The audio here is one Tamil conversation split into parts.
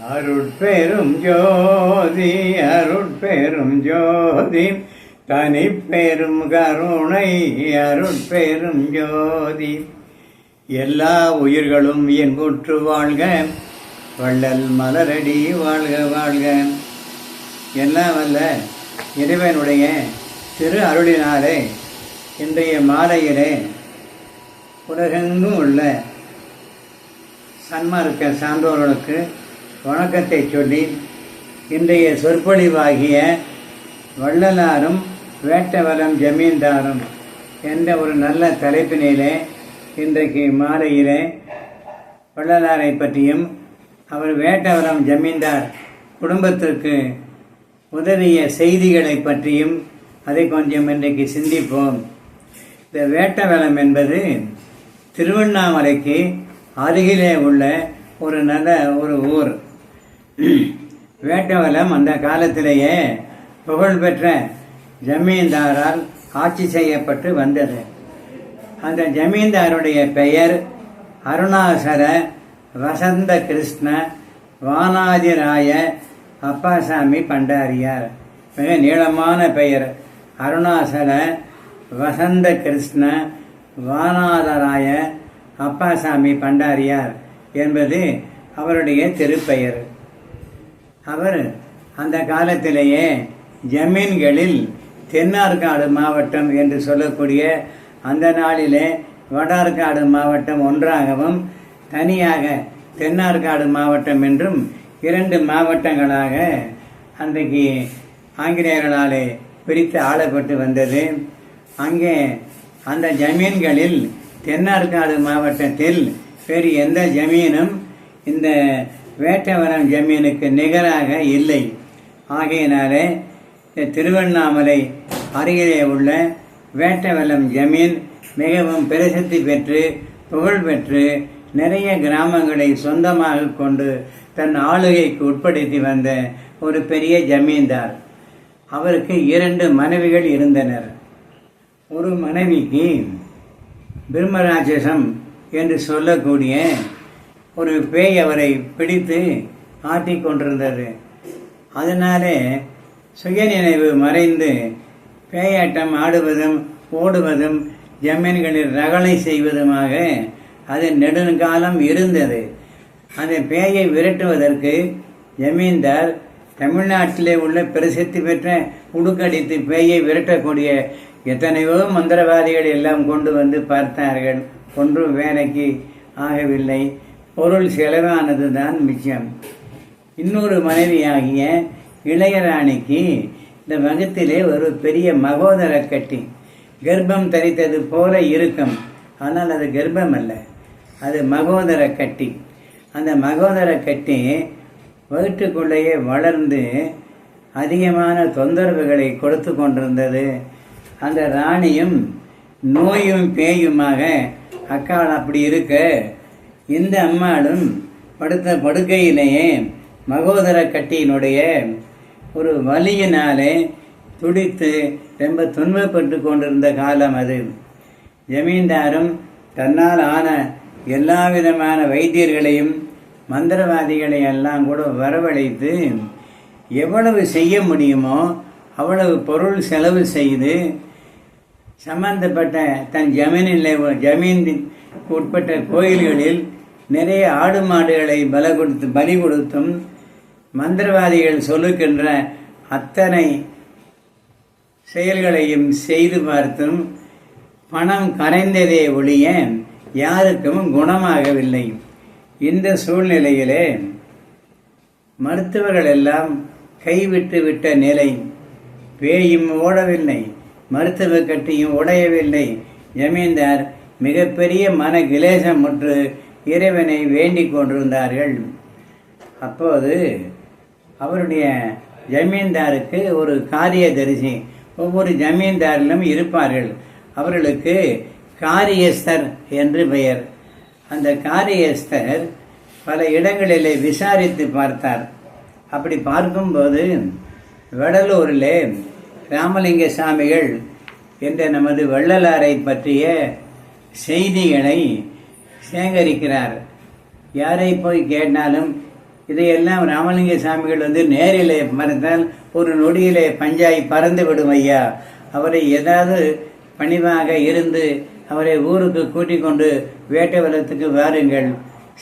அருட்பெரும் ஜோதி அருட்பெரும் ஜோதி தனிப்பெரும் கருணை அருட்பெரும் ஜோதி. எல்லா உயிர்களும் என்புற்று வாழ்க, வள்ளல் மலரடி வாழ்க வாழ்க. எல்லாம் வல்ல இறைவனுடைய திரு அருளினாலே இன்றைய மாலையிலே உலகெங்கும் உள்ள சன்மார்க்க சான்றோர்களுக்கு வணக்கத்தை சொல்லி இன்றைய சொற்பொழிவாகிய வள்ளலாரும் வேட்டவலம் ஜமீன்தாரும் என்ற ஒரு நல்ல தலைப்பினிலே இன்றைக்கு மாலையிலே வள்ளலாரை பற்றியும் அவர் வேட்டவலம் ஜமீன்தார் குடும்பத்திற்கு உதவிய செய்திகளை பற்றியும் அதை கொஞ்சம் இன்றைக்கு சிந்திப்போம். இந்த வேட்டவலம் என்பது திருவண்ணாமலைக்கு அருகிலே உள்ள ஒரு நல்ல ஒரு ஊர். வேட்டவலம் அந்த காலத்திலேயே புகழ்பெற்ற ஜமீன்தாரால் ஆட்சி செய்யப்பட்டு வந்தது. அந்த ஜமீன்தாருடைய பெயர் அருணாசல வசந்த கிருஷ்ண வானாதிராய அப்பாசாமி பண்டாரியார். மிக நீளமான பெயர் அருணாசல வசந்த கிருஷ்ண வானாதராய அப்பாசாமி பண்டாரியார் என்பது அவருடைய திருப்பெயர். அவர் அந்த காலத்திலேயே ஜமீன்களில் தென்னார்காடு மாவட்டம் என்று சொல்லக்கூடிய அந்த நாளிலே வடார்காடு மாவட்டம் ஒன்றாகவும் தனியாக தென்னார்காடு மாவட்டம் என்றும் இரண்டு மாவட்டங்களாக அன்றைக்கு ஆங்கிலேயர்களாலே பிரித்து ஆளப்பட்டு வந்தது. அங்கே அந்த ஜமீன்களில் தென்னார்காடு மாவட்டத்தில் வேறு எந்த ஜமீனும் இந்த வேட்டவலம் ஜமீனுக்கு நிகராக இல்லை. ஆகையினாலே திருவண்ணாமலை அருகிலே உள்ள வேட்டவலம் ஜமீன் மிகவும் பிரசித்தி பெற்று புகழ் பெற்று நிறைய கிராமங்களை சொந்தமாக கொண்டு தன் ஆளுகைக்கு உட்படுத்தி வந்த ஒரு பெரிய ஜமீன்தார். அவருக்கு 2 மனைவிகள் இருந்தனர். ஒரு மனைவிக்கு பிரம்மராட்சசம் என்று சொல்லக்கூடிய ஒரு பேய் அவரை பிடித்து ஆட்டிக் கொண்டிருந்தது. அதனாலே சுயநினைவு மறைந்து பேயாட்டம் ஆடுவதும் ஓடுவதும் ஜமீன்களில் ரகளை செய்வதுமாக அது நெடுங்காலம் இருந்தது. அந்த பேயை விரட்டுவதற்கு ஜமீன்தார் தமிழ்நாட்டிலே உள்ள பிரசித்தி பெற்ற உடுக்கடித்து பேயை விரட்டக்கூடிய எத்தனையோ மந்திரவாதிகள் எல்லாம் கொண்டு வந்து பார்த்தார்கள். ஒன்றும் வேலைக்கு ஆகவில்லை. பொருள் செலவானது தான் மிச்சம். இன்னொரு மனைவியாகிய இளையராணிக்கு இந்த வகத்திலே ஒரு பெரிய மகோதர கட்டி, கர்ப்பம் தரித்தது போல இருக்கும். ஆனால் அது கர்ப்பம் அல்ல, அது மகோதர கட்டி. அந்த மகோதர கட்டி வயிற்றுக்குள்ளேயே வளர்ந்து அதிகமான தொந்தரவுகளை கொடுத்து கொண்டிருந்தது. அந்த ராணியும் நோயும் பேயுமாக அக்காள் அப்படி இருக்க, இந்த அம்மாளும் படுத்த படுக்கையிலேயே மகோதர கட்டியினுடைய ஒரு வலியினாலே துடித்து ரொம்ப துன்பப்பட்டு கொண்டிருந்த காலம் அது. ஜமீன்தாரும் தன்னால் ஆன எல்லா விதமான வைத்தியர்களையும் மந்திரவாதிகளை எல்லாம் கூட வரவழைத்து எவ்வளவு செய்ய முடியுமோ அவ்வளவு பொருள் செலவு செய்து சம்பந்தப்பட்ட தன் ஜமீனுக்கு உட்பட்ட கோயில்களில் நிறைய ஆடு மாடுகளை பலி கொடுத்தும் மந்திரவாதிகள் சொல்லுகின்ற அத்தனை செயல்களையும் செய்து பார்த்தும் பணம் கரைந்ததே ஒழிய யாருக்கும் குணமாகவில்லை. இந்த சூழ்நிலையிலே மருத்துவர்கள் எல்லாம் கைவிட்டு விட்ட நிலை. பேயும் ஓடவில்லை, மருத்துவ கட்டியும் உடையவில்லை. ஜமீன்தார் மிகப்பெரிய மன கிலேசம் முற்று இறைவனை வேண்டிக் கொண்டிருந்தார்கள். அப்போது அவருடைய ஜமீன்தாருக்கு ஒரு காரியதரிசி, ஒவ்வொரு ஜமீன்தாரிலும் இருப்பார்கள். அவர்களுக்கு காரியஸ்தர் என்று பெயர். அந்த காரியஸ்தர் பல இடங்களிலே விசாரித்து பார்த்தார். அப்படி பார்க்கும்போது வடலூரிலே ராமலிங்க சாமிகள் என்ற நமது வள்ளலாரை பற்றிய செய்திகளை சேகரிக்கிறார். யாரை போய் கேட்டாலும் இதையெல்லாம் ராமலிங்க சாமிகள் நேரிலே மறைந்தால் ஒரு நொடியிலே பஞ்சாய் பறந்து விடும் ஐயா. அவரை ஏதாவது பணிவாக இருந்து அவரை ஊருக்கு கூட்டிக் கொண்டு வேட்டவலத்துக்கு வாருங்கள்,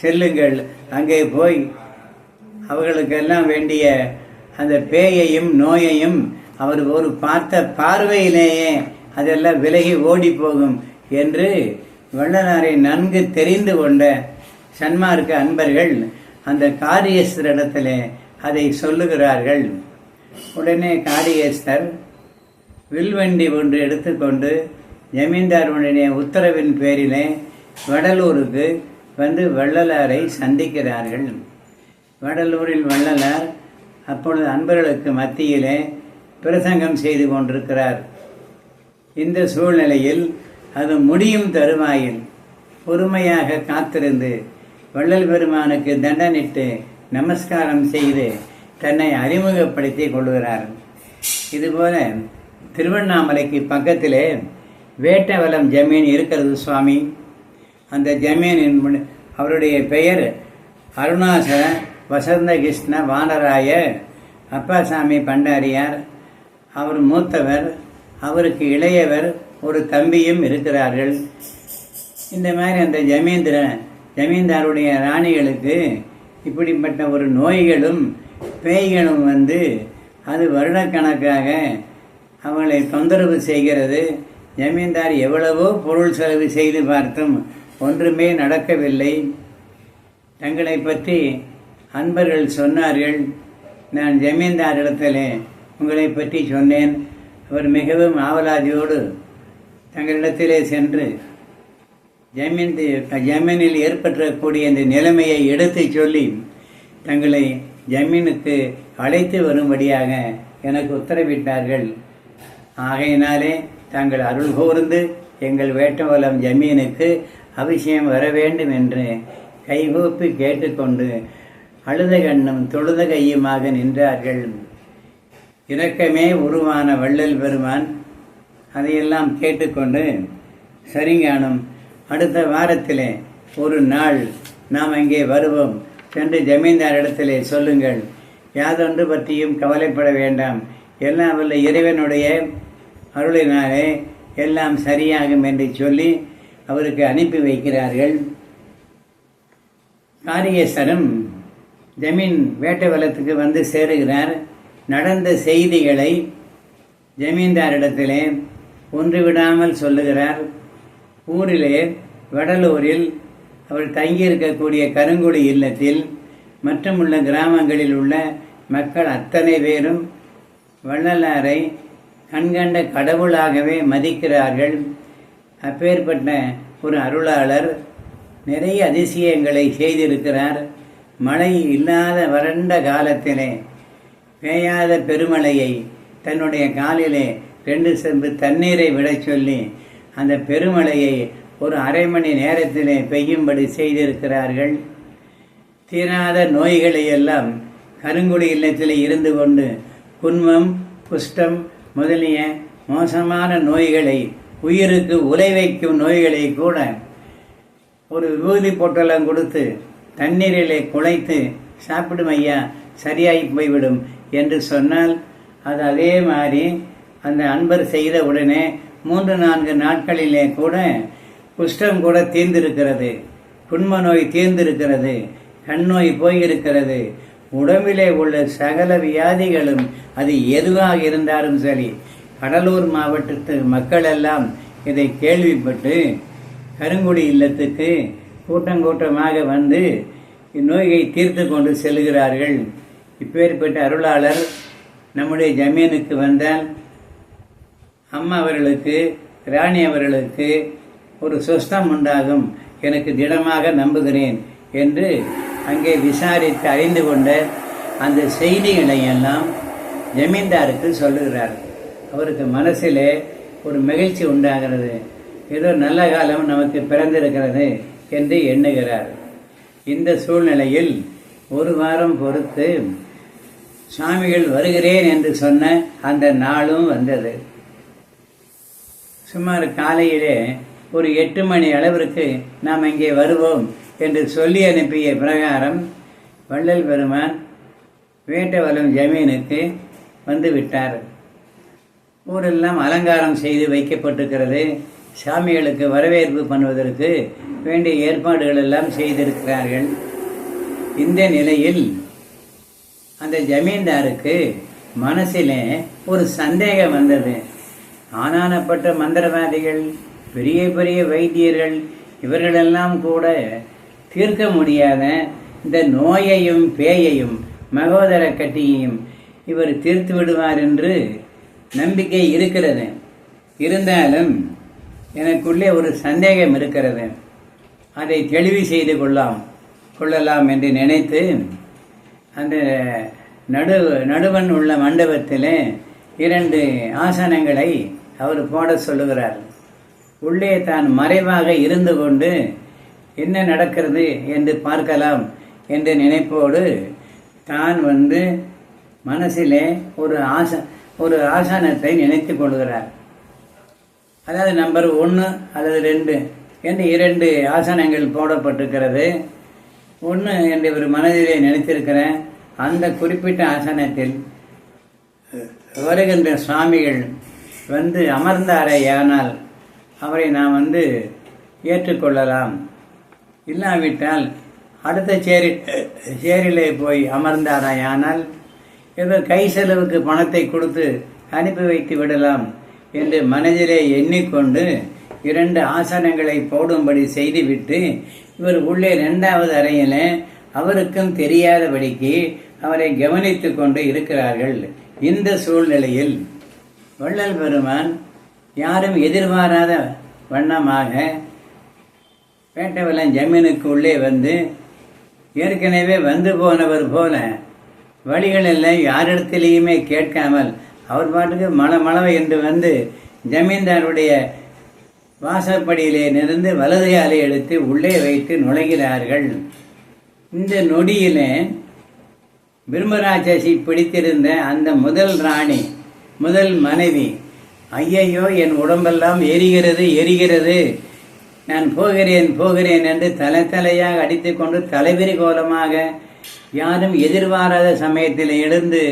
செல்லுங்கள். அங்கே போய் அவர்களுக்கெல்லாம் வேண்டிய அந்த பேயையும் நோயையும் அவர் ஒரு பார்த்த பார்வையிலேயே அதெல்லாம் விலகி ஓடி போகும் என்று வள்ளலாரை நன்கு தெரிந்து கொண்ட சன்மார்க்க அன்பர்கள் அந்த காரியஸ்தரிடத்திலே அதை சொல்லுகிறார்கள். உடனே காரியஸ்தர் வில்வண்டி ஒன்று எடுத்துக்கொண்டு ஜமீன்தாருடைய உத்தரவின் பேரிலே வடலூருக்கு வந்து வள்ளலாரை சந்திக்கிறார்கள். வடலூரில் வள்ளலார் அப்பொழுது அன்பர்களுக்கு மத்தியிலே பிரசங்கம் செய்து கொண்டிருக்கிறார். இந்த சூழ்நிலையில் அது முடியும் தருவாயில் பொறுமையாக காத்திருந்து வள்ளல் பெருமானுக்கு தண்டனிட்டு நமஸ்காரம் செய்து தன்னை அறிமுகப்படுத்தி கொள்கிறார். இதுபோல திருவண்ணாமலைக்கு பக்கத்திலே வேட்டவலம் ஜமீன் இருக்கிறது சுவாமி. அந்த ஜமீனின் அவருடைய பெயர் அருணாசல வசந்த கிருஷ்ண வானராய அப்பாசாமி பண்டாரியார். அவர் மூத்தவர், அவருக்கு இளையவர் ஒரு தம்பியும் இருக்கிறார்கள். இந்த மாதிரி அந்த ஜமீன்தாருடைய ராணிகளுக்கு இப்படிப்பட்ட ஒரு நோய்களும் பேய்களும் அது வருடக்கணக்காக அவங்களை தொந்தரவு செய்கிறது. ஜமீன்தார் எவ்வளவோ பொருள் செலவு செய்து பார்த்தும் ஒன்றுமே நடக்கவில்லை. தங்களை பற்றி அன்பர்கள் சொன்னார்கள். நான் ஜமீன்தாரிடத்தில் உங்களை பற்றி சொன்னேன். அவர் மிகவும் ஆவலாதியோடு தங்களிடத்திலே சென்று ஜமீனில் ஏற்பட்டக்கூடிய இந்த நிலைமையை எடுத்து சொல்லி தங்களை ஜமீனுக்கு அழைத்து வரும்படியாக எனக்கு உத்தரவிட்டார்கள். ஆகையினாலே தாங்கள் அருள் கூர்ந்து எங்கள் வேட்டவலம் ஜமீனுக்கு அவசியம் வர வேண்டும் என்று கைகூப்பி கேட்டுக்கொண்டு அழுத கண்ணும் தொழுத கையுமாக நின்றார்கள். இரக்கமே உருவான வள்ளல் பெருமான் அதையெல்லாம் கேட்டுக்கொண்டு சரிங்கானும் அடுத்த வாரத்திலே ஒரு நாள் நாம் அங்கே வருவோம், சென்று ஜமீன்தார் இடத்திலே சொல்லுங்கள், யாதொன்று பற்றியும் கவலைப்பட வேண்டாம், எல்லாம் வல்ல இறைவனுடைய அருளினாலே எல்லாம் சரியாகும் என்று சொல்லி அவருக்கு அனுப்பி வைக்கிறார்கள். காரியஸ்தரும் ஜமீன் வேட்டவலத்துக்கு வந்து சேருகிறார். நடந்த செய்திகளை ஜமீன்தாரிடத்திலே ஒன்று விடாமல் சொல்லுகிறார். ஊரிலே வடலூரில் அவர் தங்கியிருக்கக்கூடிய கருங்குடி இல்லத்தில் மற்றும் உள்ள கிராமங்களில் உள்ள மக்கள் அத்தனை பேரும் வள்ளலாரை கண்கண்ட கடவுளாகவே மதிக்கிறார்கள். அப்பேற்பட்ட ஒரு அருளாளர் நிறைய அதிசயங்களை செய்திருக்கிறார். மழை இல்லாத வறண்ட காலத்திலே பெய்யாத பெருமழையை தன்னுடைய காலிலே 2 செம்பு தண்ணீரை விட சொல்லி அந்த பெருமழையை ஒரு அரை மணி நேரத்திலே பெய்யும்படி செய்திருக்கிறார்கள். தீராத நோய்களை எல்லாம் கருங்குடி இல்லத்திலே இருந்து கொண்டு குன்மம், குஷ்டம் முதலிய மோசமான நோய்களை, உயிருக்கு உலை வைக்கும் நோய்களை கூட ஒரு விபூதி பொட்டலம் கொடுத்து தண்ணீரிலே குழைத்து சாப்பிடும் ஐயா, சரியாகி போய்விடும் என்று சொன்னால் அது அதே மாதிரி அந்த அன்பர் செய்த உடனே 3-4 நாட்களிலே கூட குஷ்டம் கூட தீர்ந்திருக்கிறது, குன்ம நோய் தீர்ந்திருக்கிறது, கண் நோய் போயிருக்கிறது. உடம்பிலே உள்ள சகல வியாதிகளும் அது எதுவாக இருந்தாலும் சரி, கடலூர் மாவட்டத்து மக்கள் எல்லாம் இதை கேள்விப்பட்டு கருங்குடி இல்லத்துக்கு கூட்டமாக வந்து இந்நோயை தீர்த்து கொண்டு செல்கிறார்கள். இப்பேற்பட்ட அருளாளர் நம்முடைய ஜமீனுக்கு வந்தால் அம்மா அவர்களுக்கு, ராணி அவர்களுக்கு ஒரு சொஸ்தம் உண்டாகும், எனக்கு திடமாக நம்புகிறேன் என்று அங்கே விசாரித்து அறிந்து கொண்ட அந்த செய்திகளை எல்லாம் ஜமீன்தாருக்கு சொல்லுகிறார். அவருக்கு மனசிலே ஒரு மகிழ்ச்சி உண்டாகிறது, ஏதோ நல்ல காலம் நமக்கு பிறந்திருக்கிறது என்று எண்ணுகிறார். இந்த சூழ்நிலையில் ஒரு வாரம் பொறுத்து சுவாமிகள் வருகிறேன் என்று சொன்ன அந்த நாளும் வந்தது. சுமார் காலையிலே ஒரு 8 மணி அளவிற்கு நாம் இங்கே வருவோம் என்று சொல்லி அனுப்பிய பிரகாரம் வள்ளல் பெருமான் வேட்டவலம் ஜமீனுக்கு வந்து விட்டார். ஊரெல்லாம் அலங்காரம் செய்து வைக்கப்பட்டிருக்கிறது. சாமிகளுக்கு வரவேற்பு பண்ணுவதற்கு வேண்டிய ஏற்பாடுகள் எல்லாம் செய்திருக்கிறார்கள். இந்த நிலையில் அந்த ஜமீன்தாருக்கு மனசிலே ஒரு சந்தேகம் வந்தது. ஆனானப்பட்ட மந்திரவாதிகள், பெரிய பெரிய வைத்தியர்கள், இவர்களெல்லாம் கூட தீர்க்க முடியாத இந்த நோயையும் பேயையும் மகோதர கட்டியையும் இவர் தீர்த்து விடுவார் என்று நம்பிக்கை இருக்கிறது. இருந்தாலும் எனக்குள்ளே ஒரு சந்தேகம் இருக்கிறது. அதை தெளிவு செய்து கொள்ளலாம் என்று நினைத்து அந்த நடுவன் உள்ள மண்டபத்தில் 2 ஆசனங்களை அவர் போட சொல்லுகிறார். உள்ளே தான் மறைவாக இருந்து கொண்டு என்ன நடக்கிறது என்று பார்க்கலாம் என்ற நினைப்போடு தான் மனசிலே ஒரு ஆசனத்தை நினைத்து கொள்கிறார். அதாவது நம்பர் 1 அல்லது 2 என்று 2 ஆசனங்கள் போடப்பட்டிருக்கிறது. 1 என்று ஒரு மனதிலே நினைத்திருக்கிற அந்த குறிப்பிட்ட ஆசனத்தில் வருகின்ற சுவாமிகள் அமர்ந்தாரையானால் அவரை நாம் ஏற்றுக்கொள்ளலாம். இல்லாவிட்டால் அடுத்த சேரிலே போய் அமர்ந்தாரையானால் ஏதோ கை செலவுக்கு பணத்தை கொடுத்து அனுப்பி வைத்து விடலாம் என்று மனதிலே எண்ணிக்கொண்டு 2 ஆசனங்களை போடும்படி செய்துவிட்டு இவர் உள்ளே 2வது அறையில் அவருக்கும் தெரியாதபடிக்கு அவரை கவனித்து கொண்டு இருக்கிறார்கள். இந்த சூழ்நிலையில் வள்ளல் பெருமான் யாரும் எதிர்பாராத வண்ணமாக வேட்டவலம் ஜமீனுக்கு உள்ளே ஏற்கனவே போனவர் போல வழிகளெல்லாம் யாரிடத்திலேயுமே கேட்காமல் அவர் பாட்டுக்கு மளமளவை என்று ஜமீன்தாருடைய வாசற்படியிலே நின்று வலது காலை எடுத்து உள்ளே வைத்து நுழைகிறார்கள். இந்த நொடியிலே பிரம்மராட்சசி பிடித்திருந்த அந்த முதல் ராணி, முதல் மனைவி, ஐயையோ என் உடம்பெல்லாம் எரிகிறது, நான் போகிறேன் என்று தலையாக அடித்து கொண்டு தலைவிரி கோலமாக யாரும் எதிர்பாராத சமயத்தில் எழுந்து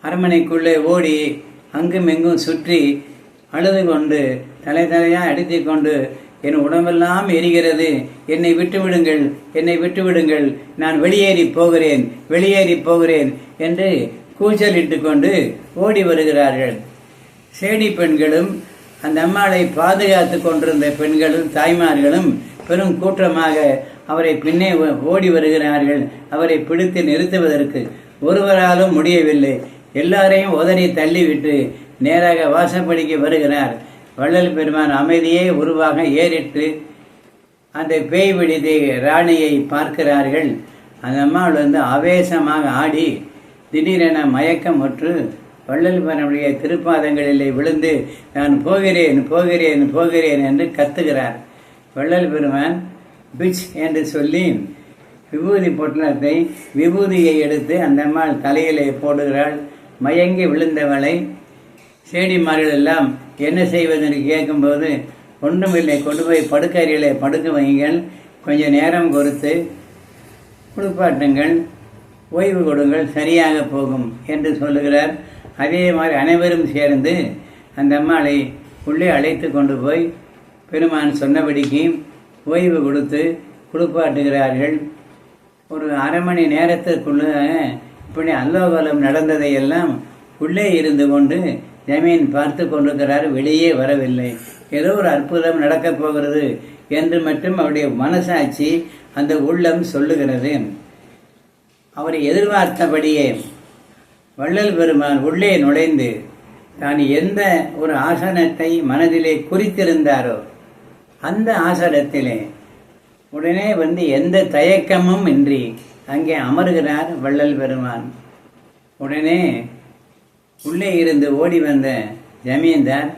அரண்மனைக்குள்ளே ஓடி அங்கும் எங்கும் சுற்றி அழுது கொண்டு தலையாக அடித்து கொண்டு என் உடம்பெல்லாம் எரிகிறது, என்னை விட்டுவிடுங்கள், நான் வெளியேறி போகிறேன் என்று கூச்சலிட்டு கொண்டு ஓடி வருகிறார்கள். சேடி பெண்களும் அந்த அம்மாளை பாதுகாத்து கொண்டிருந்த பெண்களும் தாய்மார்களும் பெரும் கூட்டமாக அவரை பின்னே ஓடி வருகிறார்கள். அவரை பிடித்து நிறுத்துவதற்கு ஒருவராலும் முடியவில்லை. எல்லாரையும் உதறி தள்ளிவிட்டு நேராக வாசப்படிக்கு வருகிறார். வள்ளல் பெருமான் அமைதியே உருவாக ஏறிட்டு அந்த பேய் பிடித்த ராணியை பார்க்கிறார்கள். அந்த அம்மாள் ஆவேசமாக ஆடி திடீரென மயக்கமுற்று வள்ளல் பெருமானுடைய திருப்பாதங்களிலே விழுந்து நான் போகிறேன் என்று கத்துகிறார். வள்ளல் பெருமான் பிச் என்று சொல்லி விபூதி பொட்டலத்தை விபூதியை எடுத்து அந்த அம்மாள் தலையிலே போடுகிறாள். மயங்கி விழுந்தவளை சேடிமார்கள் எல்லாம் என்ன செய்வதென்று கேட்கும்போது ஒன்றுமில்லை, கொண்டு போய் படுக்கறையிலே படுக்க வையுங்கள், கொஞ்சம் நேரம் பொறுத்து குளிப்பாட்டுங்கள், ஓய்வு கொடுங்கள், சரியாக போகும் என்று சொல்லுகிறார். அதே மாதிரி அனைவரும் சேர்ந்து அந்த அம்மாளை உள்ளே அழைத்து கொண்டு போய் பெருமான் சொன்னபடிக்கு ஓய்வு கொடுத்து குளிப்பாட்டுகிறார்கள். ஒரு அரை மணி நேரத்திற்குள்ள இப்படி அல்லோகலம் நடந்ததையெல்லாம் உள்ளே இருந்து கொண்டு ஜமீன் பார்த்து கொண்டிருக்கிறார். வெளியே வரவில்லை. ஏதோ ஒரு அற்புதம் நடக்கப் போகிறது என்று மட்டும் அவருடைய மனசாட்சி அந்த உள்ளம் சொல்லுகிறது. அவர் எதிர்பார்த்தபடியே வள்ளல் பெருமான் உள்ளே நுழைந்து தான் எந்த ஒரு ஆசனத்தை மனதிலே குறித்திருந்தாரோ அந்த ஆசனத்திலே உடனே எந்த தயக்கமும் இன்றி அங்கே அமர்கிறார் வள்ளல் பெருமான். உடனே உள்ளே இருந்து ஓடி வந்த ஜமீன்தார்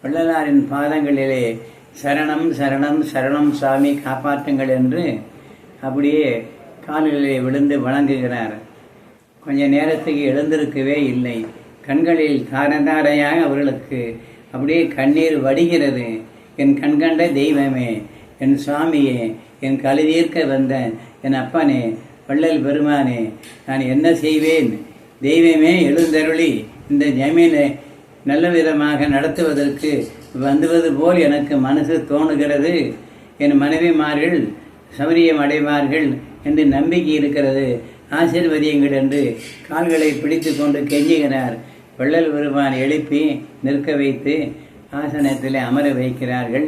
வள்ளலாரின் பாதங்களிலே சரணம் சரணம் சரணம் சாமி காப்பாற்றுங்கள் என்று அப்படியே காலிலே விழுந்து வணங்குகிறார். கொஞ்ச நேரத்துக்கு எழுந்திருக்கவே இல்லை. கண்களில் தாரதாரையாக அவர்களுக்கு அப்படியே கண்ணீர் வடிகிறது. என் கண்கண்ட தெய்வமே, என் சுவாமியே, என் கலிதீர்க்க வந்த என் அப்பனே, வள்ளல் பெருமானே, நான் என்ன செய்வேன்? தெய்வமே எழுந்தருளி இந்த ஜமீனை நல்ல விதமாக நடத்துவதற்கு வந்துவது போல் எனக்கு மனசு தோணுகிறது. என் மனைவிமார்கள் சௌரியம் அடைவார்கள் என்று நம்பிக்கை இருக்கிறது. ஆசீர்வதியுங்கள் என்று கால்களை பிடித்து கொண்டு கெஞ்சுகிறார். வள்ளல் பெருமான் எழுப்பி நிற்க வைத்து ஆசனத்திலே அமர வைக்கிறார்கள்.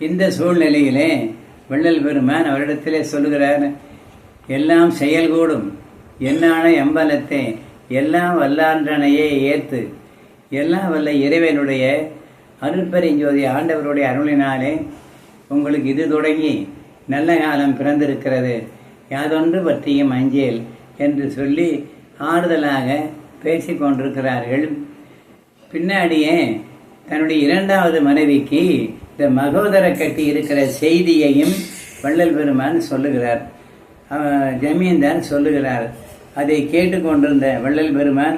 இந்த சூழ்நிலையிலே வள்ளல் பெருமான் அவரிடத்திலே சொல்லுகிறார், எல்லாம் செயல்கூடும் என்னான எம்பலத்தை எல்லாம் வல்லான்றனையே ஏற்று எல்லாம் வல்ல இறைவனுடைய அருட்பெருஞ்சோதி ஆண்டவருடைய அருளினாலே உங்களுக்கு இது தொடங்கி நல்ல காலம் பிறந்திருக்கிறது, யாதொன்று பற்றியும் அஞ்சேல் என்று சொல்லி ஆறுதலாக பேசி கொண்டிருக்கிறார்கள். பின்னாடியே தன்னுடைய இரண்டாவது மனைவிக்கு இந்த மகோதர கட்டி இருக்கிற செய்தியையும் வள்ளல் பெருமான் சொல்லுகிறார். ஜமீன்தார் சொல்லுகிறார். அதை கேட்டுக்கொண்டிருந்த வள்ளல் பெருமான்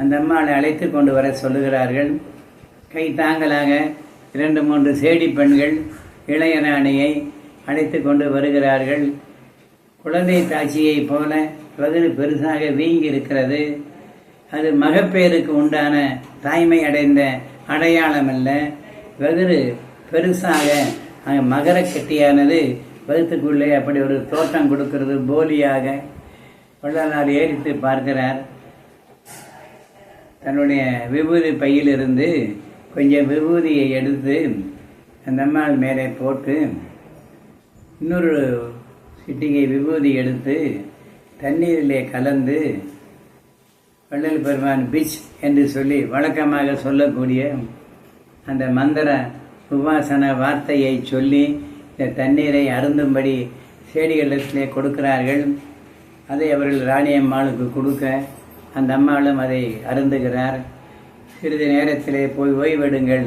அந்த அம்மாளை அழைத்து கொண்டு வர சொல்லுகிறார்கள். கை தாங்கலாக 2-3 சேடி பெண்கள் இளையராணியை அழைத்து கொண்டு வருகிறார்கள். குழந்தை தாட்சியை போல வகுறு பெருசாக வீங்கி இருக்கிறது. அது மகப்பேருக்கு உண்டான தாய்மை அடைந்த அடையாளம் அல்ல. வகுறு பெருசாக மகர கட்டியானது வகுத்துக்குள்ளே அப்படி ஒரு தோட்டம் கொடுக்கிறது போலியாக. வள்ளலார் ஏறித்து பார்க்கிறார். தன்னுடைய விபூதி பையிலிருந்து கொஞ்சம் விபூதியை எடுத்து அந்த அம்மாள் மேலே போட்டு இன்னொரு சிட்டிகை விபூதி எடுத்து தண்ணீரிலே கலந்து வள்ளல் பெருமான் பீச் என்று சொல்லி வழக்கமாக சொல்லக்கூடிய அந்த மந்திர உபாசன வார்த்தையை சொல்லி இந்த தண்ணீரை அருந்தும்படி செடிகளிடத்திலே கொடுக்கிறார்கள். அதை அவர்கள் ராணியம்மாளுக்கு கொடுக்க அந்த அம்மாளும் அதை அருந்துகிறார். சிறிது நேரத்திலே போய் ஓய்வெடுங்கள்,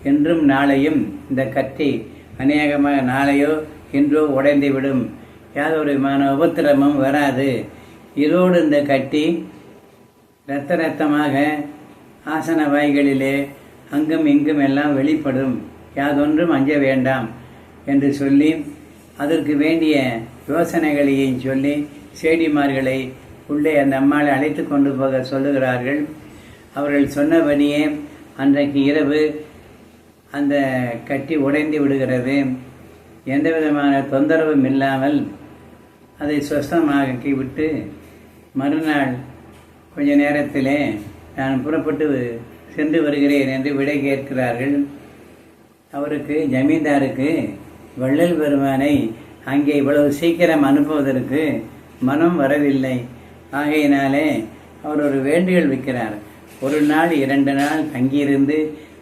இன்றும் நாளையும் இந்த கட்டி அநேகமாக நாளையோ இன்றோ உடைந்துவிடும், யாதொரு விதமான உபத்திரமும் வராது. இதோடு இந்த கட்டி இரத்த ரத்தமாக ஆசன வாய்களிலே அங்கும் இங்கும் எல்லாம் வெளிப்படும், யாதொன்றும் அஞ்ச வேண்டாம் என்று சொல்லி அதற்கு வேண்டிய யோசனைகளையும் சொல்லி சேடிமார்களை உள்ளே அந்த அம்மாளை அழைத்து கொண்டு போக சொல்லுகிறார்கள். அவர்கள் சொன்னபடியே அன்றைக்கு இரவு அந்த கட்டி உடைந்து விடுகிறது. எந்த விதமான தொந்தரவும் இல்லாமல் அதை சுத்தமாக்கி விட்டு மறுநாள் கொஞ்ச நேரத்திலே நான் புறப்பட்டு சென்று வருகிறேன் என்று விடை கேட்கிறார்கள். அவருக்கு ஜமீன்தாருக்கு வள்ளல் பெருமானை அங்கே இவ்வளவு சீக்கிரம் அனுப்புவதற்கு மனம் வரவில்லை. ஆகையினாலே அவர் ஒரு வேண்டுகோள் வைக்கிறார். 1 நாள் 2 நாள் தங்கியிருந்து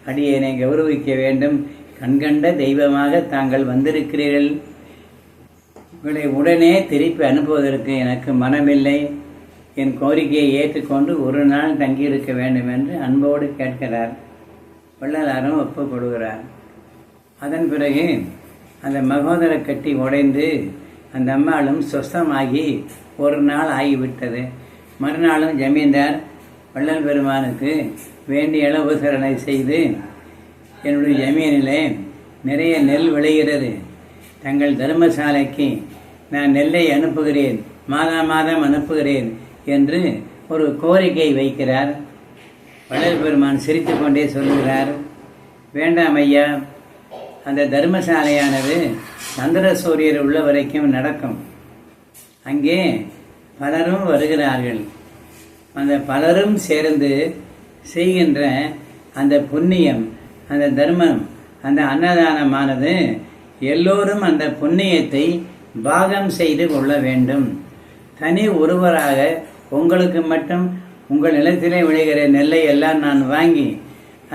அடியேனை கௌரவிக்க வேண்டும். கண்கண்ட தெய்வமாக தாங்கள் வந்திருக்கிறீர்கள், உங்களை உடனே திருப்பி அனுப்புவதற்கு எனக்கு மனமில்லை. என் கோரிக்கையை ஏற்றுக்கொண்டு 1 நாள் தங்கியிருக்க வேண்டும் என்று அன்போடு கேட்கிறார். வள்ளலாரும் ஒப்புக்கொள்கிறார். அதன் பிறகு அந்த மகோதர கட்டி உடைந்து அந்த அம்மாளும் சொஸ்தமாகி 1 நாள் ஆகிவிட்டது. மறுநாளும் ஜமீன்தார் வள்ளல் பெருமானுக்கு வேண்டிய உபசரணை செய்து, என்னுடைய ஜமீனிலே நிறைய நெல் விளைகிறது, தங்கள் தர்மசாலைக்கு நான் நெல்லை அனுப்புகிறேன், மாதம் அனுப்புகிறேன் என்று ஒரு கோரிக்கை வைக்கிறார். வள்ளல் பெருமான் சிரித்து கொண்டே சொல்லுகிறார், வேண்டாம் ஐயா, அந்த தர்மசாலையானது சந்திர சூரியர் உள்ள வரைக்கும் நடக்கும். அங்கே பலரும் வருகிறார்கள். அந்த பலரும் சேர்ந்து செய்கின்ற அந்த புண்ணியம், அந்த தர்மம், அந்த அன்னதானமானது எல்லோரும் அந்த புண்ணியத்தை பாகம் செய்து கொள்ள வேண்டும். தனி ஒருவராக உங்களுக்கு மட்டும் உங்கள் நிலத்திலே விளைகிற நெல்லை எல்லாம் நான் வாங்கி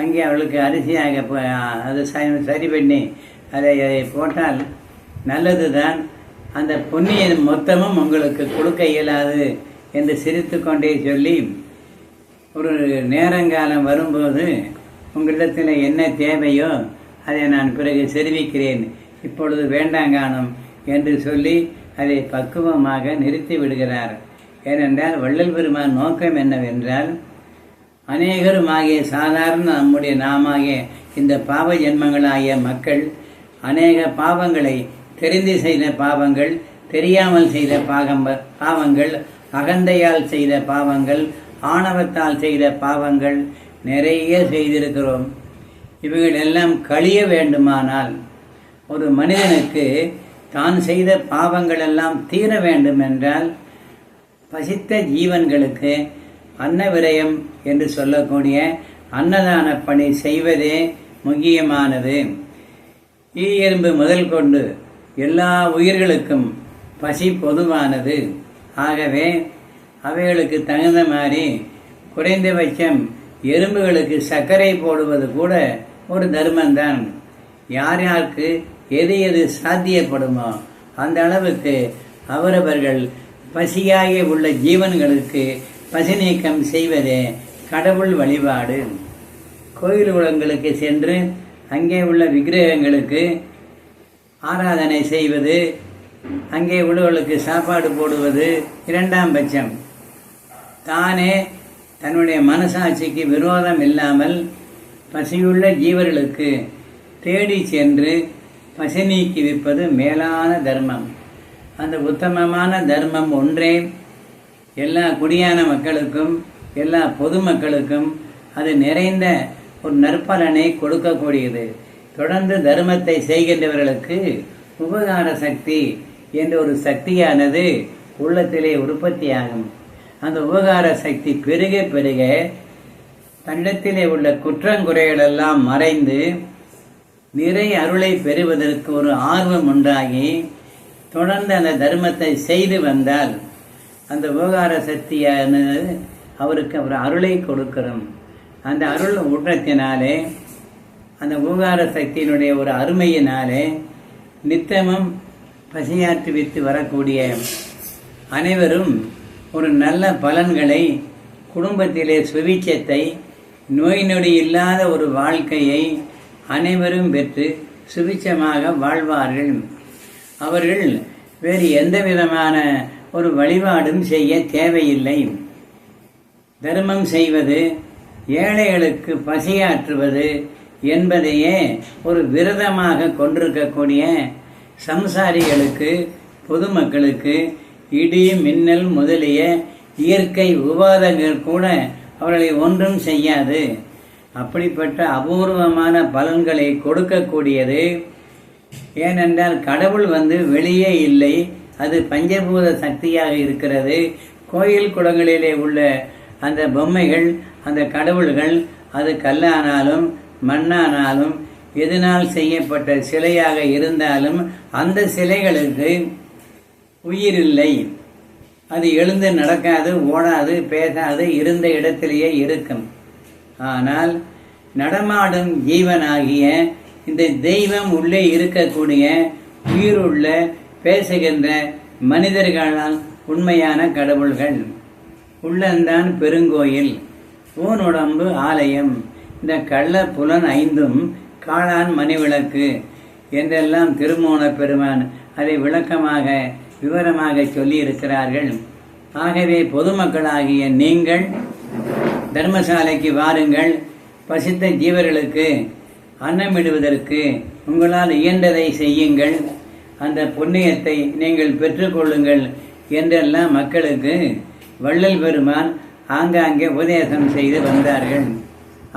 அங்கே அவளுக்கு அரிசியாக அது சரி பண்ணி அதை போட்டால் நல்லது தான், அந்த புண்ணியம் மொத்தமும் உங்களுக்கு கொடுக்க இயலாது என்று சிரித்து கொண்டே சொல்லி, ஒரு நேரங்காலம் வரும்போது உங்களிடத்தில் என்ன தேவையோ அதை நான் பிறகு தெரிவிக்கிறேன், இப்பொழுது வேண்டாங்கானம் என்று சொல்லி அதை பக்குவமாக நிறுத்தி விடுகிறார். ஏனென்றால் வள்ளல் பெருமான் நோக்கம் என்னவென்றால், அநேகருமாகிய சாதாரண நம்முடைய நாமாகிய இந்த பாவ ஜென்மங்களாகிய மக்கள் அநேக பாவங்களை தெரிந்து செய்த பாவங்கள், தெரியாமல் செய்த பாவங்கள், அகந்தையால் செய்த பாவங்கள், ஆணவத்தால் செய்த பாவங்கள் நிறைய செய்திருக்கிறோம். இவைகள் எல்லாம் கழிய வேண்டுமானால் ஒரு மனிதனுக்கு தான் செய்த பாவங்கள் எல்லாம் தீர வேண்டும் என்றால் பசித்த ஜீவன்களுக்கு அன்ன விரயம் என்று சொல்லக்கூடிய அன்னதான பணி செய்வதே முக்கியமானது. ஈ எறும்பு முதல் கொண்டு எல்லா உயிர்களுக்கும் பசி பொதுவானது. ஆகவே அவைகளுக்கு தகுந்த மாதிரி குறைந்தபட்சம் எறும்புகளுக்கு சர்க்கரை போடுவது கூட ஒரு தர்மம்தான். யார் யாருக்கு எது எது சாத்தியப்படுமோ அந்த அளவுக்கு அவரவர்கள் பசியாகி உள்ள ஜீவன்களுக்கு பசி நீக்கம் செய்வதே கடவுள் வழிபாடு. கோயில் குளங்களுக்கு சென்று அங்கே உள்ள விக்கிரகங்களுக்கு ஆராதனை செய்வது, அங்கே உள்ளவர்களுக்கு சாப்பாடு போடுவது இரண்டாம் பட்சம். தானே தன்னுடைய மனசாட்சிக்கு விரோதம் இல்லாமல் பசியுள்ள ஜீவர்களுக்கு தேடி சென்று பசி நீக்கி விற்பது மேலான தர்மம். அந்த உத்தமமான தர்மம் ஒன்றே எல்லா குடியான மக்களுக்கும் எல்லா பொதுமக்களுக்கும் அது நிறைந்த ஒரு நற்பலனை கொடுக்கக்கூடியது. தொடர்ந்து தர்மத்தை செய்கின்றவர்களுக்கு உபகார சக்தி என்ற ஒரு சக்தியானது உள்ளத்திலே உற்பத்தியாகும். அந்த உபகார சக்தி பெருக பெருக தன்னிடத்திலே உள்ள குற்றங்குறைகள் எல்லாம் மறைந்து நிறை அருளை பெறுவதற்கு ஒரு ஆர்வம் உண்டாகி தொடர்ந்து அந்த தர்மத்தை செய்து வந்தால் அந்த உபகார சக்தியானது அவருக்கு அவர் அருளை கொடுக்கிறோம். அந்த அருள் ஊற்றத்தினாலே அந்த உபகார சக்தியினுடைய ஒரு அருமையினாலே நித்தமும் பசியாற்றி விட்டு வரக்கூடிய அனைவரும் ஒரு நல்ல பலன்களை, குடும்பத்திலே சுபிட்சத்தை, நோய் நொடி இல்லாத ஒரு வாழ்க்கையை அனைவரும் பெற்று சுபிட்சமாக வாழ்வார்கள். அவர்கள் வேறு எந்த விதமான ஒரு வழிபாடும் செய்ய தேவையில்லை. தர்மம் செய்வது, ஏழைகளுக்கு பசியாற்றுவது என்பதையே ஒரு விரதமாக கொண்டிருக்கக்கூடிய சம்சாரிகளுக்கு, பொதுமக்களுக்கு இடி மின்னல் முதலிய இயற்கை உபாதங்கள் கூட அவர்களை ஒன்றும் செய்யாது. அப்படிப்பட்ட அபூர்வமான பலன்களை கொடுக்கக்கூடியது. ஏனென்றால் கடவுள் வெளியே இல்லை, அது பஞ்சபூத சக்தியாக இருக்கிறது. கோயில் குளங்களிலே உள்ள அந்த பொம்மைகள், அந்த கடவுள்கள், அது கல்லானாலும் மண்ணானாலும் எதனால் செய்யப்பட்ட சிலையாக இருந்தாலும் அந்த சிலைகளுக்கு உயிர் இல்லை. அது எழுந்து நடக்காது, ஓடாது, பேசாது, இருந்த இடத்திலேயே இருக்கும். ஆனால் நடமாடும் ஜீவனாகிய இந்த தெய்வம் உள்ளே இருக்கக்கூடிய உயிருள்ள பேசுகின்ற மனிதர்களால் உண்மையான கடவுள்கள். உள்ளந்தான் பெருங்கோயில், ஊனுடம்பு ஆலயம், இந்த கள்ள புலன் ஐந்தும் காளான் மணிவிளக்கு என்றெல்லாம் திருமூல பெருமான் அதை விளக்கமாக விவரமாக சொல்லி இருக்கிறார்கள். ஆகவே பொதுமக்களாகிய நீங்கள் தர்மசாலைக்கு வாருங்கள். பசித்த ஜீவர்களுக்கு அன்னமிடுவதற்கு உங்களால் இயன்றதை செய்யுங்கள். அந்த புண்ணியத்தை நீங்கள் பெற்றுக்கொள்ளுங்கள் என்றெல்லாம் மக்களுக்கு வள்ளல் பெருமான் ஆங்காங்கே உபதேசம் செய்து வந்தார்கள்.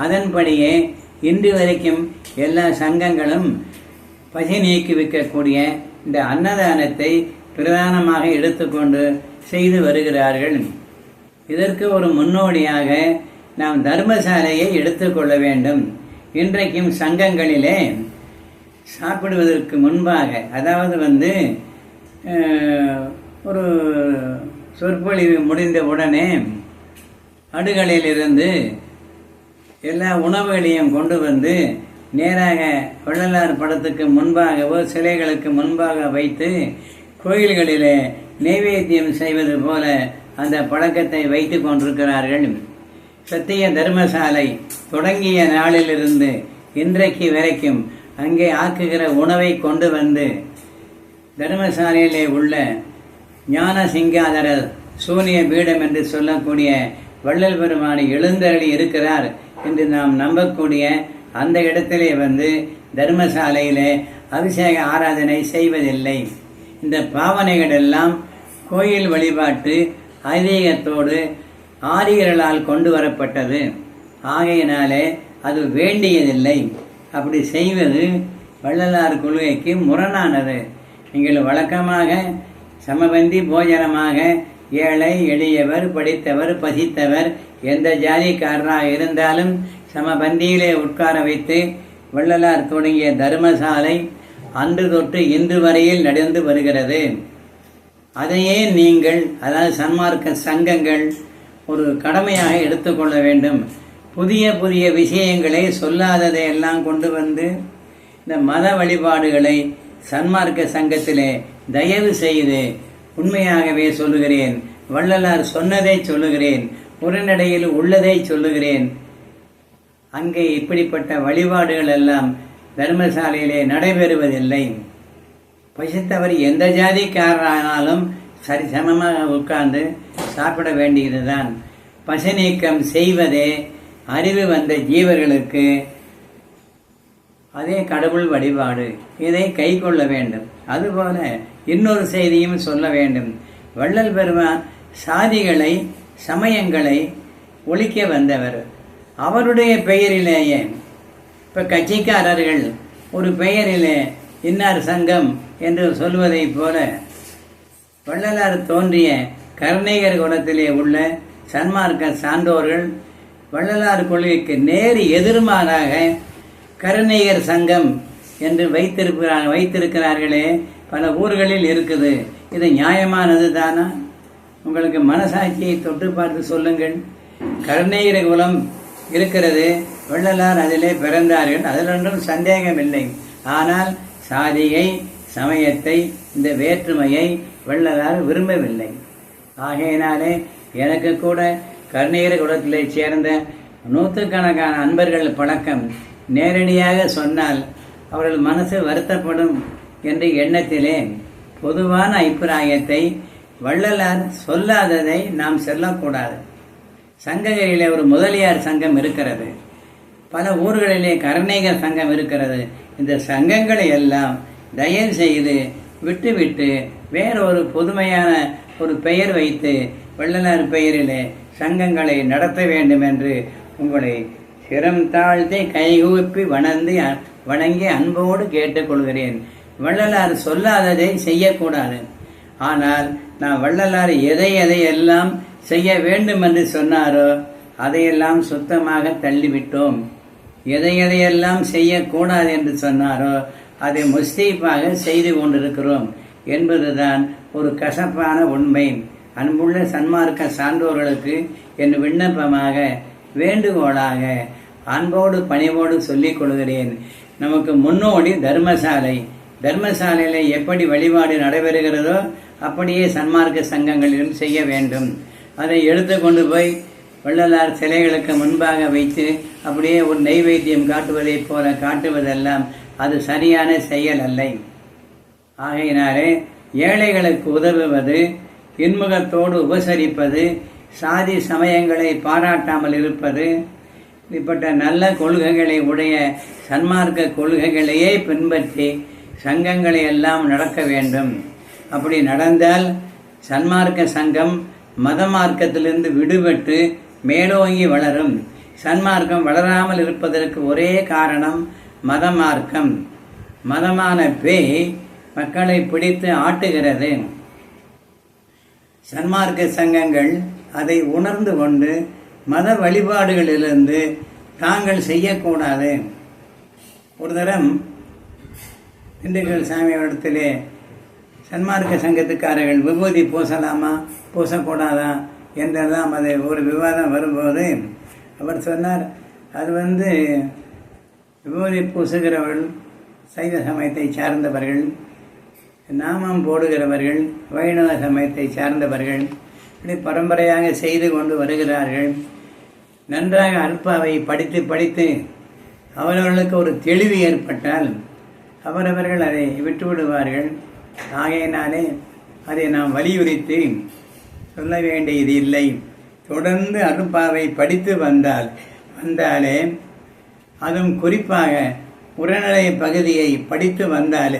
அதன்படியே இன்று வரைக்கும் எல்லா சங்கங்களும் பசி நீக்கி வைக்கக்கூடிய இந்த அன்னதானத்தை பிரதானமாக எடுத்துக்கொண்டு செய்து வருகிறார்கள். இதற்கு ஒரு முன்னோடியாக நாம் தர்மசாலையை எடுத்துக்கொள்ள வேண்டும். இன்றைக்கும் சங்கங்களிலே சாப்பிடுவதற்கு முன்பாக, அதாவது ஒரு சொற்பொழிவு முடிந்த உடனே அடுகளிலிருந்து எல்லா உணவுகளையும் கொண்டு நேராக வள்ளலார் படத்துக்கு முன்பாகவோ சிலைகளுக்கு முன்பாக வைத்து கோயில்களிலே நைவேத்தியம் செய்வது போல அந்த பழக்கத்தை வைத்து கொண்டிருக்கிறார்கள். சத்திய தர்மசாலை தொடங்கிய நாளிலிருந்து இன்றைக்கு வரைக்கும் அங்கே ஆக்குகிற உணவை கொண்டு தர்மசாலையிலே உள்ள ஞான சிங்காதர சூனிய பீடம் என்று சொல்லக்கூடிய வள்ளல் பெருமானை எழுந்தருளி இருக்கிறார் என்று நாம் நம்பக்கூடிய அந்த இடத்திலே தர்மசாலையிலே அபிஷேக ஆராதனை செய்வதில்லை. இந்த பாவனைகள் எல்லாம் கோயில் வழிபாட்டு ஐதீகத்தோடு ஆரியர்களால் கொண்டு வரப்பட்டது. ஆகையினாலே அது வேண்டியதில்லை. அப்படி செய்வது வள்ளலார் கொள்கைக்கு முரணானது. நீங்கள் வழக்கமாக சமபந்தி போஜனமாக ஏழை எளியவர் படித்தவர் பசித்தவர் எந்த ஜாதிக்காரராக இருந்தாலும் சமபந்தியிலே உட்கார வைத்து வள்ளலார் தொடங்கிய தர்மசாலை அன்று தொட்டு இன்று வரையில் நடந்து வருகிறது. அதையே நீங்கள், அதாவது சன்மார்க்க சங்கங்கள், ஒரு கடமையாக எடுத்துக்கொள்ள வேண்டும். புதிய புதிய விஷயங்களை சொல்லாததை எல்லாம் கொண்டு வந்து இந்த மத வழிபாடுகளை சன்மார்க்க சங்கத்திலே தயவு செய்து, உண்மையாகவே சொல்லுகிறேன், வள்ளலார் சொன்னதை சொல்லுகிறேன், உரைநடையில் உள்ளதை சொல்லுகிறேன், அங்கே இப்படிப்பட்ட வழிபாடுகள் எல்லாம் தர்மசாலையிலே நடைபெறுவதில்லை. பசித்தவர் எந்த ஜாதிக்காரனாலும் சரிசமமாக உட்கார்ந்து சாப்பிட வேண்டியதுதான். பசி நீக்கம் செய்வதே அறிவு வந்த ஜீவர்களுக்கு அதே கடவுள் வழிபாடு. இதை கை கொள்ள வேண்டும். அதுபோல இன்னொரு செய்தியும் சொல்ல வேண்டும். வள்ளல் பெருமான் சாதிகளை சமயங்களை ஒழிக்க வந்தவர். அவருடைய பெயரிலேயே இப்போ கட்சிக்காரர்கள் ஒரு பெயரிலே இன்னார் சங்கம் என்று சொல்வதைப் போல வள்ளலார் தோன்றிய கருணைகர் குலத்திலே உள்ள சன்மார்க்க சான்றோர்கள் வள்ளலார் கொள்கைக்கு நேர் எதிர்மாறாக கருணையர் சங்கம் என்று வைத்திருக்கிறார்களே, பல ஊர்களில் இருக்குது. இது நியாயமானது தானா? உங்களுக்கு மனசாட்சியை தொட்டு பார்த்து சொல்லுங்கள். கருணையர் குலம் இருக்கிறது, வள்ளலார் அதிலே பிறந்தார்கள், அதில் ஒன்றும் சந்தேகமில்லை. ஆனால் சாதியை சமயத்தை இந்த வேற்றுமையை வள்ளலார் விரும்பவில்லை. ஆகையினாலே எனக்கு கூட கருணையர் குலத்திலே சேர்ந்த நூற்றுக்கணக்கான அன்பர்கள் பழக்கம். நேரடியாக சொன்னால் அவர்கள் மனசு வருத்தப்படும் என்ற எண்ணத்திலே பொதுவான அபிப்பிராயத்தை வள்ளலார் சொல்லாததை நாம் சொல்லக்கூடாது. சங்கங்களிலே ஒரு முதலியார் சங்கம் இருக்கிறது, பல ஊர்களிலே கருணைகர் சங்கம் இருக்கிறது. இந்த சங்கங்களை எல்லாம் தயவு செய்து விட்டுவிட்டு வேறொரு புதுமையான ஒரு பெயர் வைத்து வள்ளலார் பெயரிலே சங்கங்களை நடத்த வேண்டும் என்று உங்களை சிரம் தாழ்த்தி கைகூப்பி வணங்கி அன்போடு கேட்டுக்கொள்கிறேன். வள்ளலார் சொல்லாததை செய்யக்கூடாது. ஆனால் நான் வள்ளலார் எதையெல்லாம் செய்ய வேண்டும் என்று சொன்னாரோ அதையெல்லாம் சுத்தமாக தள்ளிவிட்டோம். எதையெல்லாம் செய்யக்கூடாது என்று சொன்னாரோ அதை முஸ்தீப்பாக செய்து கொண்டிருக்கிறோம் என்பதுதான் ஒரு கசப்பான உண்மை. அன்புள்ள சன்மார்க்க சான்றோர்களுக்கு என் விண்ணப்பமாக, வேண்டுகோளாக, அன்போடு பணிவோடு சொல்லிக் கொள்கிறேன். நமக்கு முன்னோடி தர்மசாலை. தர்மசாலையில் எப்படி வழிபாடு நடைபெறுகிறதோ அப்படியே சன்மார்க்க சங்கங்களில் செய்ய வேண்டும். அதை எடுத்து கொண்டு போய் வள்ளலார் சிலைகளுக்கு முன்பாக வைத்து அப்படியே ஒரு நெய்வேத்தியம் காட்டுவதைப் போல காட்டுவதெல்லாம் அது சரியான செயல் அல்ல. ஆகையினாலே ஏழைகளுக்கு உதவுவது, இன்முகத்தோடு உபசரிப்பது, சாதி சமயங்களை பாராட்டாமல் இருப்பது, இப்பட்ட நல்ல கொள்கைகளை உடைய சன்மார்க்க கொள்கைகளையே பின்பற்றி சங்கங்களை எல்லாம் நடக்க வேண்டும். அப்படி நடந்தால் சன்மார்க்க சங்கம் மத மார்க்கத்திலிருந்து விடுபட்டு மேலோங்கி வளரும். சன்மார்க்கம் வளராமல் இருப்பதற்கு ஒரே காரணம் மதமார்க்கம். மதமான பேய் மக்களை பிடித்து ஆட்டுகிறது. சன்மார்க்க சங்கங்கள் அதை உணர்ந்து கொண்டு மத வழிபாடுகளிலிருந்து தாங்கள் செய்யக்கூடாது. ஒரு தரம் திண்டுக்கல் சாமியோடத்திலே சன்மார்க்க சங்கத்துக்காரர்கள் விபூதி பூசலாமா பூசக்கூடாதா என்றெல்லாம் அது ஒரு விவாதம் வரும்போது அவர் சொன்னார், அது விபூதி பூசுகிறவர்கள் சைவ சமயத்தை சார்ந்தவர்கள், நாமம் போடுகிறவர்கள் வைணவ சமயத்தை சார்ந்தவர்கள், இப்படி பரம்பரையாக செய்து கொண்டு வருகிறார்கள். நன்றாக அல்பாவை படித்து படித்து அவரவர்களுக்கு ஒரு தெளிவு ஏற்பட்டால் அவரவர்கள் அதை விட்டுவிடுவார்கள். ஆகையினாலே அதை நாம் வலியுறுத்தி சொல்ல வேண்டியது இல்லை. தொடர்ந்து அருப்பாவை படித்து வந்தாலே, அதுவும் குறிப்பாக உரைநடை பகுதியை படித்து வந்தாலே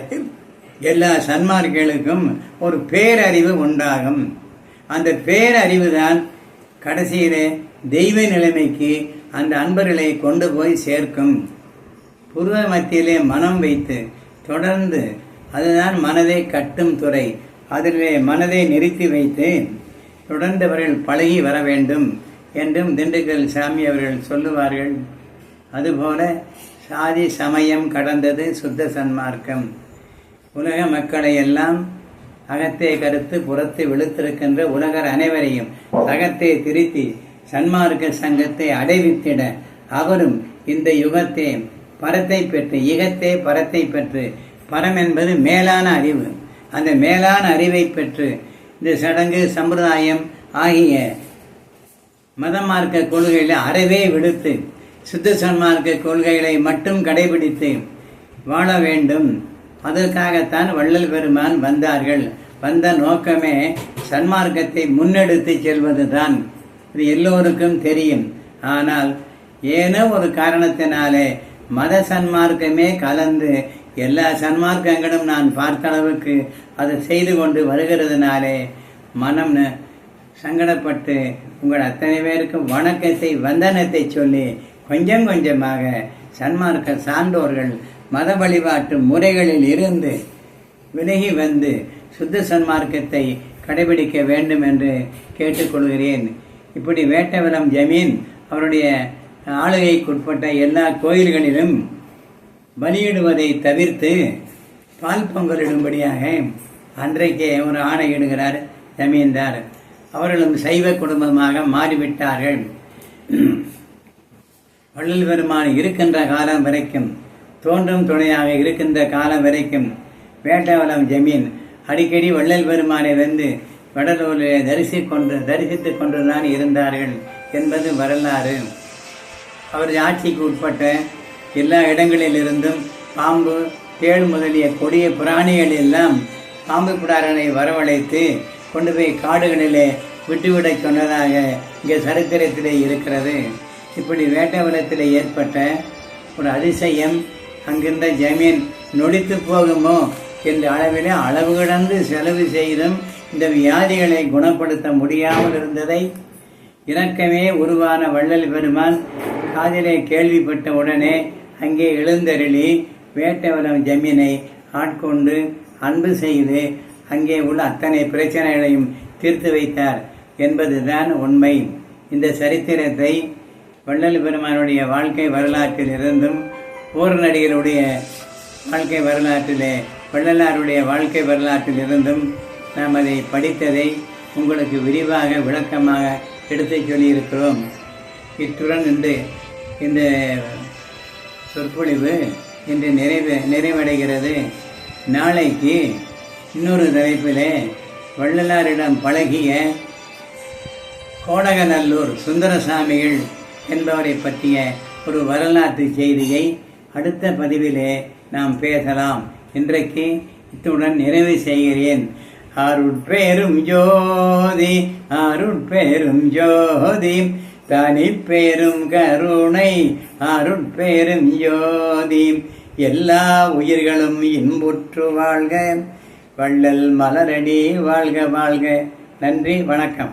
எல்லா சன்மார்களுக்கும் ஒரு பேரறிவு உண்டாகும். அந்த பேரறிவு தான் கடைசியிலே தெய்வ நிலைமைக்கு அந்த அன்பர்களை கொண்டு போய் சேர்க்கும். புருவ மத்தியிலே மனம் வைத்து தொடர்ந்து, அதுதான் மனதை கட்டும் துறை, அதிலே மனதை நிறுத்தி வைத்து தொடர்ந்தவர்கள் பழகி வர வேண்டும் என்றும் திண்டுக்கல் சாமி அவர்கள் சொல்லுவார்கள். அதுபோல சாதி சமயம் கடந்தது சுத்த சன்மார்க்கம். உலக மக்களை எல்லாம் அகத்தே கருத்து புறத்தை வெளுத்திருக்கின்ற உலகர் அனைவரையும் அகத்தே திருத்தி சன்மார்க்க சங்கத்தை அடைவித்திட அவரும் இந்த யுகத்தே பரத்தை பெற்று, இகத்தே பரத்தை பெற்று, பரம் என்பது மேலான அறிவு, அந்த மேலான அறிவை பெற்று இந்த சடங்கு சம்பிரதாயம் ஆகிய மதமார்க்க கொள்கைகளை அறவே விடுத்து சுத்த சன்மார்க்க கொள்கைகளை மட்டும் கடைபிடித்து வாழ வேண்டும். அதற்காகத்தான் வள்ளல் பெருமான் வந்தார்கள். வந்த நோக்கமே சன்மார்க்கத்தை முன்னெடுத்து செல்வதுதான். இது எல்லோருக்கும் தெரியும். ஆனால் ஏனோ ஒரு காரணத்தினாலே மத சன்மார்க்கமே கலந்து எல்லா சன்மார்க்கங்களும் நான் பார்த்த அளவுக்கு அதை செய்து கொண்டு வருகிறதுனாலே மனம் சங்கடப்பட்டு உங்கள் அத்தனை பேருக்கும் வணக்கத்தை வந்தனத்தை சொல்லி கொஞ்சம் கொஞ்சமாக சன்மார்க்க சான்றோர்கள் மத வழிபாட்டு முறைகளில் இருந்து விலகி வந்து சுத்த சன்மார்க்கத்தை கடைபிடிக்க வேண்டும் என்று கேட்டுக்கொள்கிறேன். இப்படி வேட்டவலம் ஜமீன் அவருடைய ஆளுகைக்குட்பட்ட எல்லா கோயில்களிலும் பலியிடுவதை தவிர்த்து பால் பொங்கலிடும்படியாக அன்றைக்கே ஒரு ஆணையிடுகிறார் ஜமீன்தார். அவர்களும் சைவ குடும்பமாக மாறிவிட்டார்கள். வள்ளல் பெருமான் இருக்கின்ற காலம் வரைக்கும், தோன்றும் துணையாக இருக்கின்ற காலம் வரைக்கும் வேட்டவலம் ஜமீன் அடிக்கடி வள்ளல் பெருமானை வந்து வடலூரில் தரிசித்துக் கொண்டுதான் இருந்தார்கள் என்பது வரலாறு. அவரது ஆட்சிக்கு உட்பட்ட எல்லா இடங்களிலிருந்தும் பாம்பு, தேள் முதலிய கொடிய பிராணிகள் எல்லாம் பாம்பு பிடாரனை வரவழைத்து கொண்டு போய் காடுகளிலே விட்டுவிட சொன்னதாக இங்கே சரித்திரத்திலே இருக்கிறது. இப்படி வேட்டவலத்தில் ஏற்பட்ட ஒரு அதிசயம், அங்கிருந்த ஜமீன் நொடித்து போகுமோ என்ற அளவிலே அளவு கடந்து செலவு செய்தும் இந்த வியாதிகளை குணப்படுத்த முடியாமல் இருந்ததை இறக்கமே உருவான வள்ளல் பெருமான் காதிலே கேள்விப்பட்ட உடனே அங்கே எழுந்தருளி வேட்டவலம் ஜமீனை ஆட்கொண்டு அன்பு செய்து அங்கே உள்ள அத்தனை பிரச்சனைகளையும் தீர்த்து வைத்தார் என்பதுதான் உண்மை. இந்த சரித்திரத்தை வள்ளல் பெருமானுடைய வாழ்க்கை வரலாற்றில் இருந்தும் பூர்ணடிகளுடைய வாழ்க்கை வரலாற்றிலே வள்ளலாருடைய வாழ்க்கை வரலாற்றில் இருந்தும் நாம் அதை படித்ததை உங்களுக்கு விரிவாக விளக்கமாக எடுத்துச் சொல்லியிருக்கிறோம். இத்துடன் இந்த சொற்பொழிவு இன்று நிறைவடைகிறது. நாளைக்கு இன்னொரு தலைப்பிலே வள்ளலாரிடம் பழகிய கோடகநல்லூர் சுந்தரசாமிகள் என்பவரை பற்றிய ஒரு வரலாற்று செய்தியை அடுத்த பதிவிலே நாம் பேசலாம். இன்றைக்கு இத்துடன் நிறைவு செய்கிறேன். அருட்பெரும் ஜோதி அருட்பெரும் ஜோதி தனிப்பெரும் கருணை அருட்பெரும் ஜோதி எல்லா உயிர்களும் இன்புற்று வாழ்க, வள்ளல் மலரடி வாழ்க வாழ்க. நன்றி, வணக்கம்.